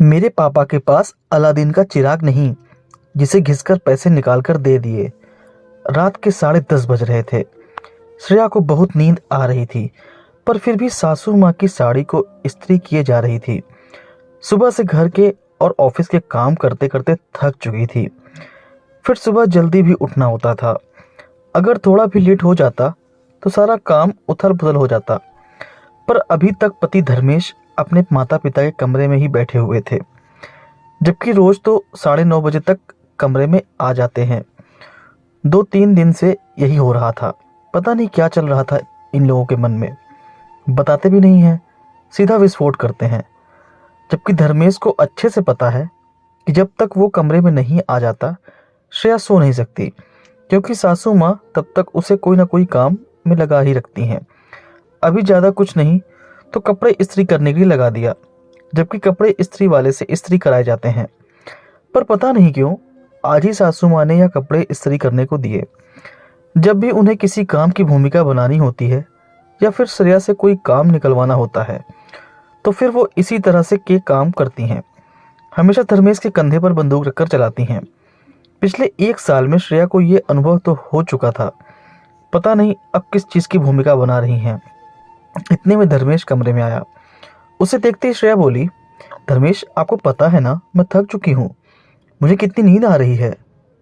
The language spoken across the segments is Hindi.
मेरे पापा के पास अलादीन का चिराग नहीं, जिसे घिसकर पैसे निकालकर दे दिए। रात के 10:30 बज रहे थे। श्रेया को बहुत नींद आ रही थी, पर फिर भी सासू माँ की साड़ी को इस्त्री किए जा रही थी। सुबह से घर के और ऑफिस के काम करते करते थक चुकी थी। फिर सुबह जल्दी भी उठना होता था। अगर थोड़ा भी लेट हो जाता तो सारा काम उथल पुथल हो जाता। पर अभी तक पति धर्मेश अपने माता पिता के कमरे में ही बैठे हुए थे, जबकि रोज तो 9:30 बजे तक कमरे में आ जाते हैं। 2-3 दिन से यही हो रहा था। पता नहीं क्या चल रहा था इन लोगों के मन में। बताते भी नहीं हैं, सीधा विस्फोट करते हैं। जबकि धर्मेश को अच्छे से पता है कि जब तक वो कमरे में नहीं आ जाता श्रेया सो नहीं सकती, क्योंकि सासू माँ तब तक उसे कोई ना कोई काम में लगा ही रखती हैं। अभी ज़्यादा कुछ नहीं तो कपड़े इस्त्री करने के लिए लगा दिया, जबकि कपड़े इस्त्री वाले से इस्त्री कराए जाते हैं। पर पता नहीं क्यों आज ही सासू माँ ने यह कपड़े इस्त्री करने को दिए। जब भी उन्हें किसी काम की भूमिका बनानी होती है या फिर श्रेया से कोई काम निकलवाना होता है तो फिर वो इसी तरह से के काम करती हैं। हमेशा धर्मेश के कंधे पर बंदूक रखकर चलाती हैं। पिछले 1 साल में श्रेया को ये अनुभव तो हो चुका था। पता नहीं अब किस चीज़ की भूमिका बना रही हैं। इतने में धर्मेश कमरे में आया। उसे देखते ही श्रेया बोली, धर्मेश, आपको पता है ना मैं थक चुकी हूँ। मुझे कितनी नींद आ रही है।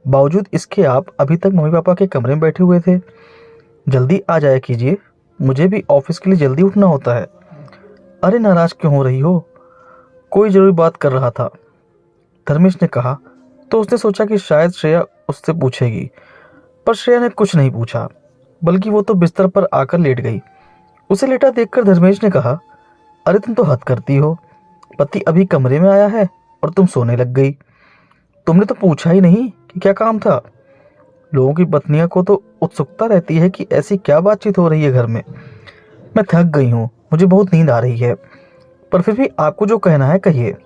बावजूद इसके आप अभी तक मम्मी पापा के कमरे में बैठे हुए थे। जल्दी आ जाया कीजिए, मुझे भी ऑफिस के लिए जल्दी उठना होता है। अरे नाराज क्यों हो रही हो? कोई जरूरी बात कर रहा था, धर्मेश ने कहा। तो उसने सोचा कि शायद श्रेया उससे पूछेगी, पर श्रेया ने कुछ नहीं पूछा, बल्कि वो तो बिस्तर पर आकर लेट गई। उसे लेटा देखकर धर्मेश ने कहा, अरे तुम तो हद करती हो। पति अभी कमरे में आया है और तुम सोने लग गई। तुमने तो पूछा ही नहीं कि क्या काम था। लोगों की पत्नियों को तो उत्सुकता रहती है कि ऐसी क्या बातचीत हो रही है घर में। मैं थक गई हूँ, मुझे बहुत नींद आ रही है, पर फिर भी आपको जो कहना है कहिए।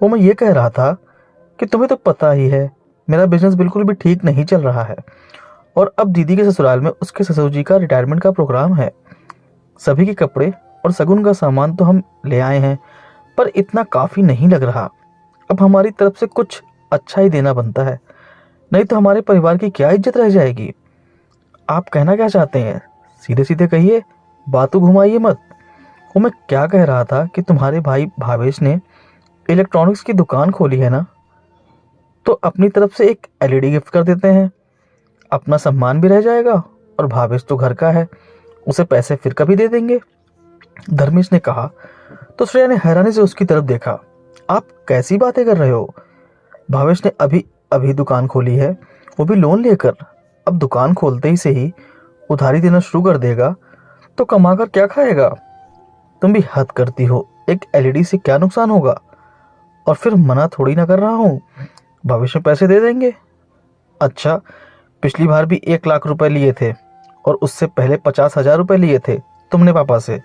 वो मैं ये कह रहा था कि तुम्हें तो पता ही है मेरा बिजनेस बिल्कुल भी ठीक नहीं चल रहा है, और अब दीदी के ससुराल में उसके ससुर जी का रिटायरमेंट का प्रोग्राम है। सभी के कपड़े और शगुन का सामान तो हम ले आए हैं, पर इतना काफ़ी नहीं लग रहा। अब हमारी तरफ से कुछ अच्छा ही देना बनता है, नहीं तो हमारे परिवार की क्या इज्जत रह जाएगी। आप कहना क्या चाहते हैं? सीधे सीधे कहिए, बातों घुमाइए मत। वो मैं क्या कह रहा था कि तुम्हारे भाई भावेश ने इलेक्ट्रॉनिक्स की दुकान खोली है ना, तो अपनी तरफ से एक एलईडी गिफ्ट कर देते हैं। अपना सम्मान भी रह जाएगा, और भावेश तो घर का है, उसे पैसे फिर कभी दे देंगे, धर्मेश ने कहा। तो श्रेया ने हैरानी से उसकी तरफ देखा। आप कैसी बातें कर रहे हो? भावेश ने अभी अभी दुकान खोली है, वो भी लोन लेकर। अब दुकान खोलते ही से ही उधारी देना शुरू कर देगा तो कमाकर क्या खाएगा? तुम भी हद करती हो। एक एलईडी से क्या नुकसान होगा? और फिर मना थोड़ी ना कर रहा हूँ, भविष्य में पैसे दे देंगे। अच्छा, पिछली बार भी 1 लाख रुपए लिए थे, और उससे पहले 50,000 रुपए लिए थे तुमने पापा से।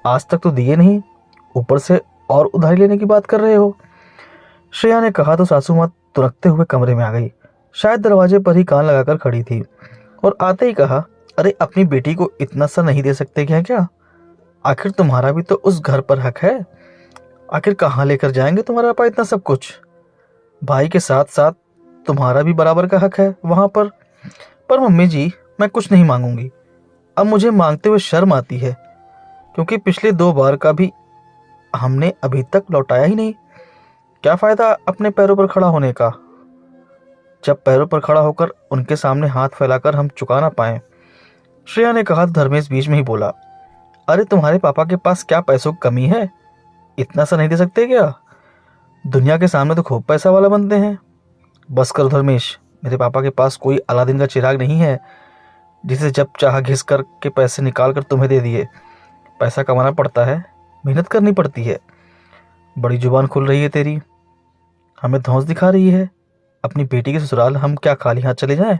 आज तक तो दिए नहीं, ऊपर से और उधारी लेने की बात कर रहे हो। श्रेया ने कहा तो सासू माँ तुरकते हुए कमरे में आ गई। शायद दरवाजे पर ही कान लगाकर खड़ी थी, और आते ही कहा, अरे अपनी बेटी को इतना सा नहीं दे सकते क्या? आखिर तुम्हारा भी तो उस घर पर हक है। आखिर कहाँ लेकर जाएंगे तुम्हारे पापा इतना सब कुछ? भाई के साथ साथ तुम्हारा भी बराबर का हक है वहां पर। पर मम्मी जी, मैं कुछ नहीं मांगूंगी। अब मुझे मांगते हुए शर्म आती है, क्योंकि पिछले 2 बार का भी हमने अभी तक लौटाया ही नहीं। क्या फायदा अपने पैरों पर खड़ा होने का, जब पैरों पर खड़ा होकर उनके सामने हाथ फैलाकर हम चुका ना पाए। श्रेया ने कहा तो धर्मेश बीच में ही बोला, अरे तुम्हारे पापा के पास क्या पैसों की कमी है? इतना सा नहीं दे सकते क्या? दुनिया के सामने तो खूब पैसा वाला बनते हैं। बस करो धर्मेश, मेरे पापा के पास कोई अलादीन का चिराग नहीं है, जिसे जब चाह घिस कर के पैसे निकाल कर तुम्हें दे दिए। पैसा कमाना पड़ता है, मेहनत करनी पड़ती है। बड़ी जुबान खुल रही है तेरी, हमें धौंस दिखा रही है। अपनी बेटी के ससुराल हम क्या खाली हाथ चले जाएं?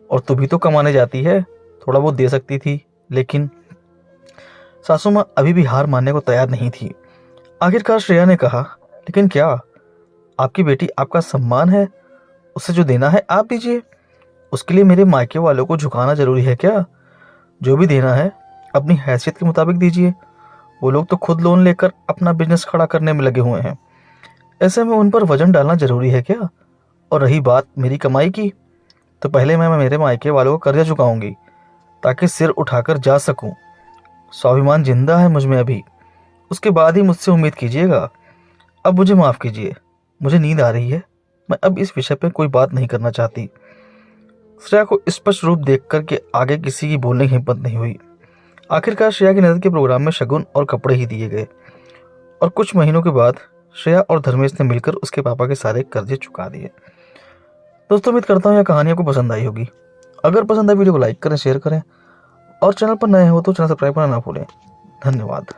और तू भी तो कमाने जाती है, थोड़ा बहुत दे सकती थी। लेकिन सासू माँ अभी भी हार मानने को तैयार नहीं थी। आखिरकार श्रेया ने कहा, लेकिन क्या? आपकी बेटी आपका सम्मान है, उसे जो देना है आप दीजिए। उसके लिए मेरे मायके वालों को झुकाना जरूरी है क्या? जो भी देना है अपनी हैसियत के मुताबिक दीजिए। वो लोग तो खुद लोन लेकर अपना बिजनेस खड़ा करने में लगे हुए हैं। ऐसे में उन पर वजन डालना जरूरी है क्या? और रही बात मेरी कमाई की, तो पहले मैं मेरे मायके वालों को कर्जा चुकाऊंगी ताकि सिर उठाकर जा सकूं। स्वाभिमान जिंदा है मुझ में अभी, उसके बाद ही मुझसे उम्मीद कीजिएगा। अब मुझे माफ़ कीजिए, मुझे नींद आ रही है। मैं अब इस विषय पर कोई बात नहीं करना चाहती। श्रेया को स्पष्ट रूप देख कर के आगे किसी की बोलने की हिम्मत नहीं हुई। आखिरकार श्रेया की नजर के प्रोग्राम में शगुन और कपड़े ही दिए गए और कुछ महीनों के बाद श्रेया और धर्मेश ने मिलकर उसके पापा के सारे कर्जे चुका दिए। दोस्तों, उम्मीद करता हूँ यह कहानी आपको पसंद आई होगी। अगर पसंद आई वीडियो को लाइक करें, शेयर करें और चैनल पर नए हो तो चैनल सब्सक्राइब करना ना भूलें। धन्यवाद।